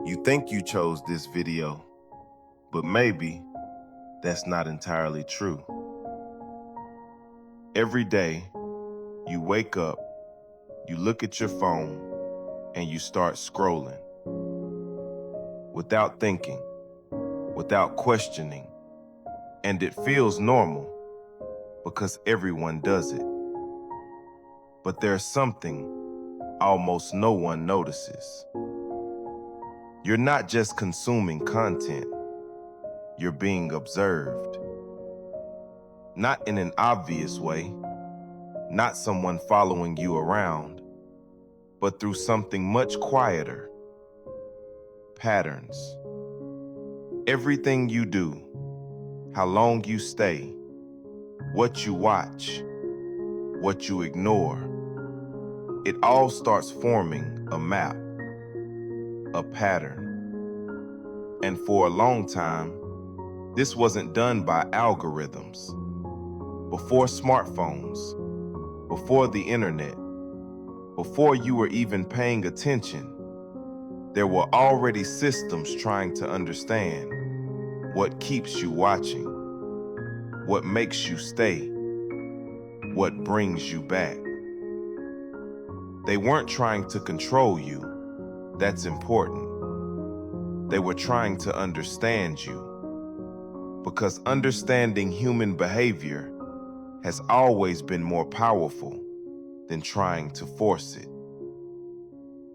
You think you chose this video, but maybe that's not entirely true. Every day, you wake up, you look at your phone, and you start scrolling. Without thinking, without questioning, and it feels normal because everyone does it. But there's something almost no one notices. You're not just consuming content, you're being observed. Not in an obvious way, not someone following you around, but through something much quieter. Patterns. Everything you do, how long you stay, what you watch, what you ignore, it all starts forming a map, a pattern. And for a long time, this wasn't done by algorithms. Before smartphones, before the internet, before you were even paying attention, there were already systems trying to understand what keeps you watching, what makes you stay, what brings you back. They weren't trying to control you. That's important. They were trying to understand you. Because understanding human behavior has always been more powerful than trying to force it.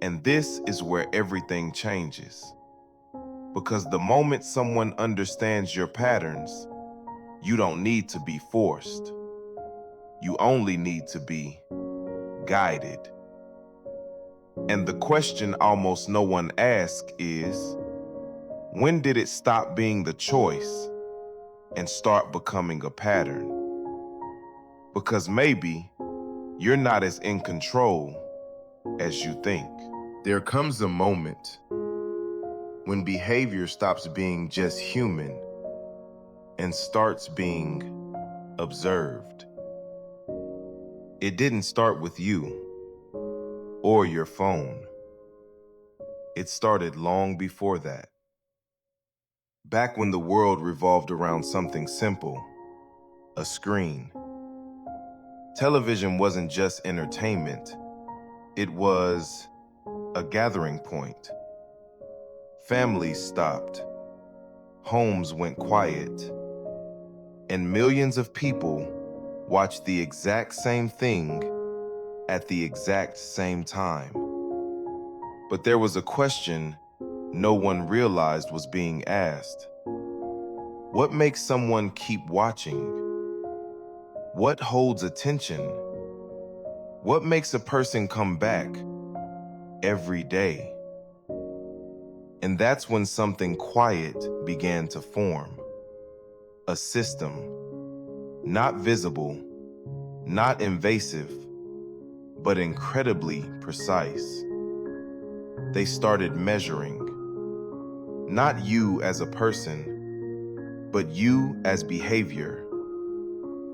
And this is where everything changes. Because the moment someone understands your patterns, you don't need to be forced. You only need to be guided. And the question almost no one asks is, when did it stop being the choice and start becoming a pattern? Because maybe you're not as in control as you think. There comes a moment when behavior stops being just human and starts being observed. It didn't start with you or your phone. It started long before that. Back when the world revolved around something simple, a screen. Television wasn't just entertainment, it was a gathering point. Families stopped, homes went quiet, and millions of people watched the exact same thing at the exact same time. But there was a question no one realized was being asked. What makes someone keep watching? What holds attention? What makes a person come back every day? And that's when something quiet began to form. A system, not visible, not invasive, but incredibly precise. They started measuring, not you as a person, but you as behavior.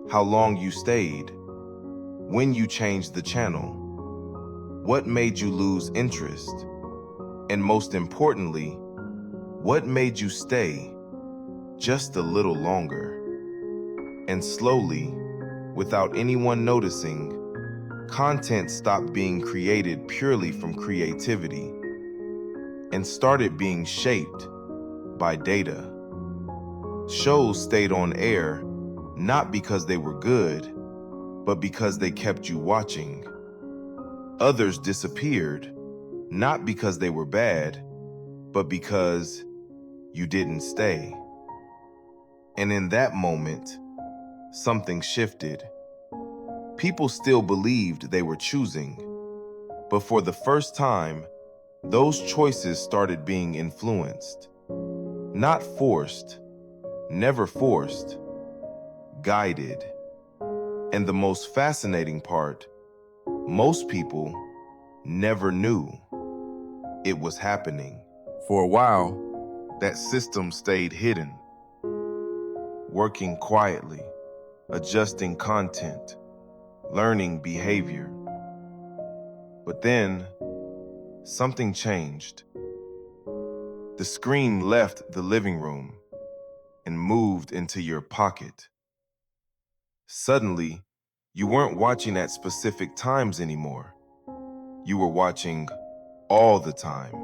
How long you stayed, when you changed the channel, what made you lose interest, and most importantly, what made you stay just a little longer. And slowly, without anyone noticing, content stopped being created purely from creativity and started being shaped by data. Shows stayed on air not because they were good, but because they kept you watching. Others disappeared, not because they were bad, but because you didn't stay. And in that moment, something shifted. People still believed they were choosing, but for the first time, those choices started being influenced. Not forced, never forced, guided. And the most fascinating part, most people never knew it was happening. For a while, that system stayed hidden, working quietly, adjusting content, learning behavior. But then, something changed. The screen left the living room and moved into your pocket. Suddenly, you weren't watching at specific times anymore. You were watching all the time.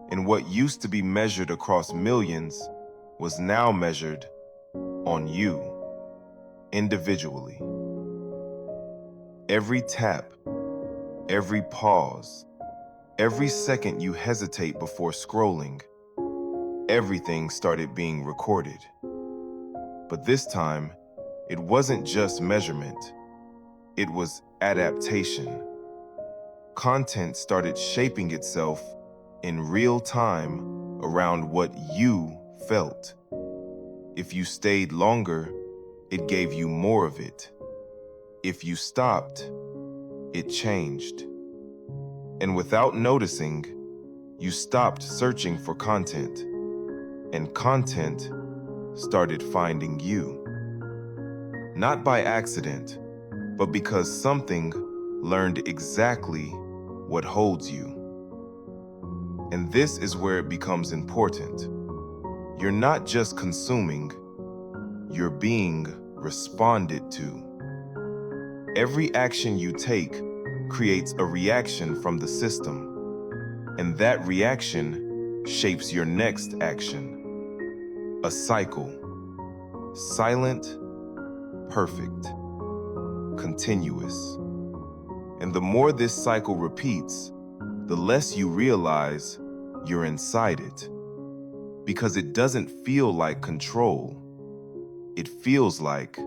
And what used to be measured across millions was now measured on you, individually. Every tap, every pause, every second you hesitate before scrolling, everything started being recorded. But this time, it wasn't just measurement, it was adaptation. Content started shaping itself in real time around what you felt. If you stayed longer, it gave you more of it. If you stopped, it changed. And without noticing, you stopped searching for content, and content started finding you. Not by accident, but because something learned exactly what holds you. And this is where it becomes important. You're not just consuming, you're being responded to. Every action you take creates a reaction from the system, and that reaction shapes your next action. A cycle. Silent, perfect, continuous. And the more this cycle repeats, the less you realize you're inside it. Because it doesn't feel like control. It feels like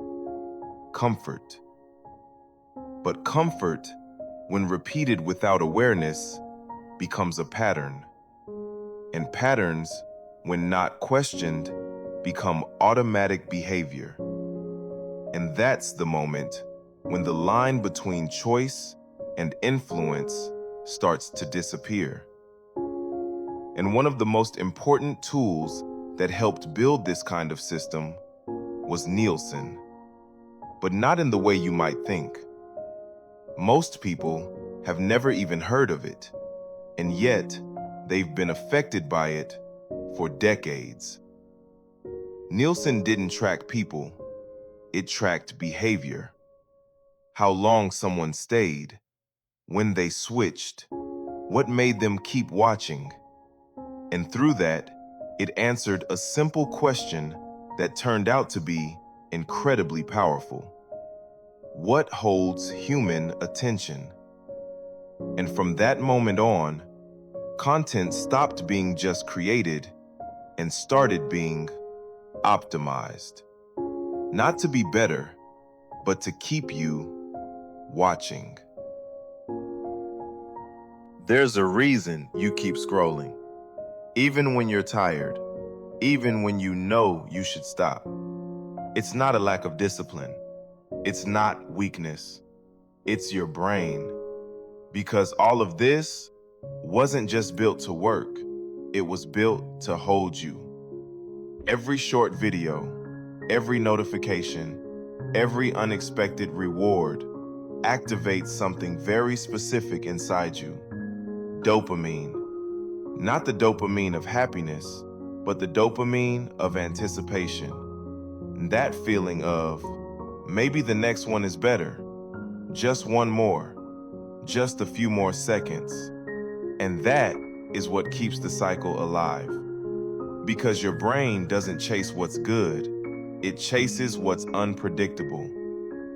comfort. But comfort, when repeated without awareness, becomes a pattern. And patterns, when not questioned, become automatic behavior. And that's the moment when the line between choice and influence starts to disappear. And one of the most important tools that helped build this kind of system was Nielsen. But not in the way you might think. Most people have never even heard of it, and yet they've been affected by it for decades. Nielsen didn't track people, it tracked behavior. How long someone stayed, when they switched, what made them keep watching. And through that, it answered a simple question that turned out to be incredibly powerful. What holds human attention? And from that moment on, content stopped being just created and started being optimized. Not to be better, but to keep you watching. There's a reason you keep scrolling. Even when you're tired, even when you know you should stop. It's not a lack of discipline. It's not weakness. It's your brain. Because all of this wasn't just built to work. It was built to hold you. Every short video, every notification, every unexpected reward activates something very specific inside you. Dopamine. Not the dopamine of happiness, but the dopamine of anticipation. That feeling of, maybe the next one is better. Just one more. Just a few more seconds. And that is what keeps the cycle alive. Because your brain doesn't chase what's good, it chases what's unpredictable.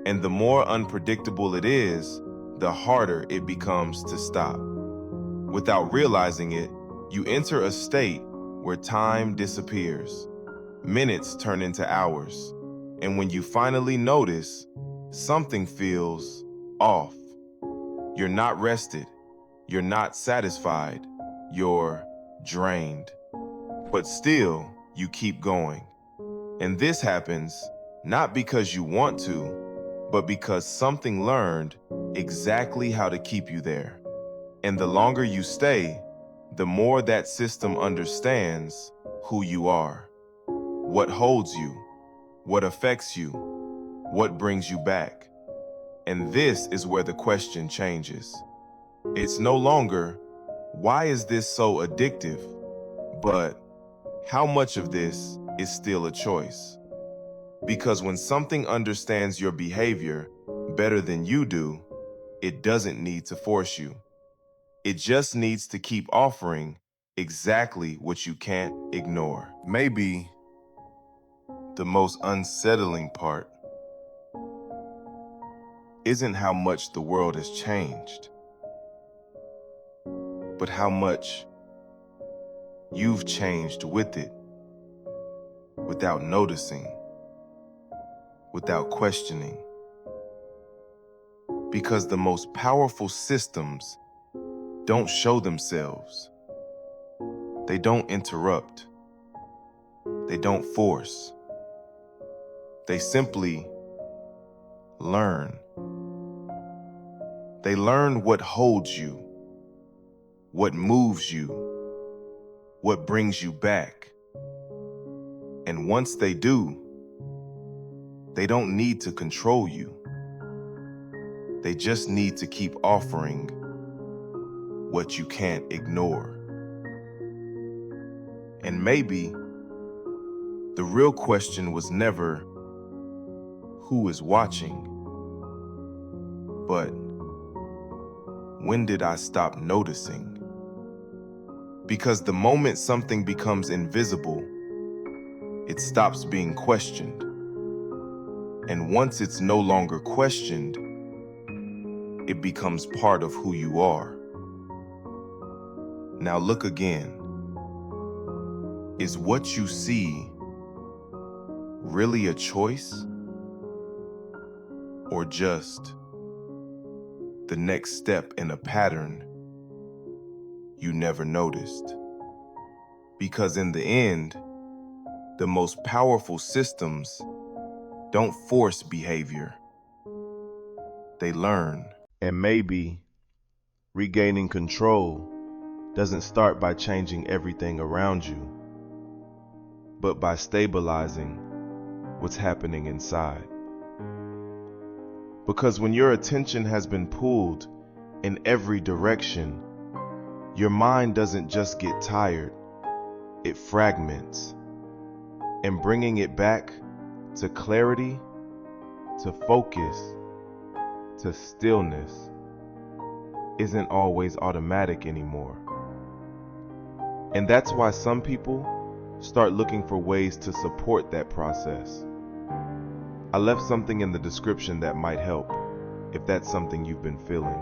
And the more unpredictable it is, the harder it becomes to stop. Without realizing it, you enter a state where time disappears. Minutes turn into hours. And when you finally notice, something feels off. You're not rested. You're not satisfied. You're drained. But still, you keep going. And this happens not because you want to, but because something learned exactly how to keep you there. And the longer you stay, the more that system understands who you are, what holds you, what affects you, what brings you back. And this is where the question changes. It's no longer, why is this so addictive? But how much of this is still a choice? Because when something understands your behavior better than you do, it doesn't need to force you. It just needs to keep offering exactly what you can't ignore. Maybe the most unsettling part isn't how much the world has changed, but how much you've changed with it without noticing, without questioning. Because the most powerful systems don't show themselves. They don't interrupt. They don't force. They simply learn. They learn what holds you, what moves you, what brings you back. And once they do, they don't need to control you. They just need to keep offering what you can't ignore. And maybe the real question was never who is watching, but when did I stop noticing? Because the moment something becomes invisible, it stops being questioned. And once it's no longer questioned, it becomes part of who you are. Now look again. Is what you see really a choice? Or just the next step in a pattern you never noticed? Because in the end, the most powerful systems don't force behavior. They learn. And maybe regaining control doesn't start by changing everything around you, but by stabilizing what's happening inside. Because when your attention has been pulled in every direction, your mind doesn't just get tired, it fragments. And bringing it back to clarity, to focus, to stillness isn't always automatic anymore. And that's why some people start looking for ways to support that process. I left something in the description that might help if that's something you've been feeling.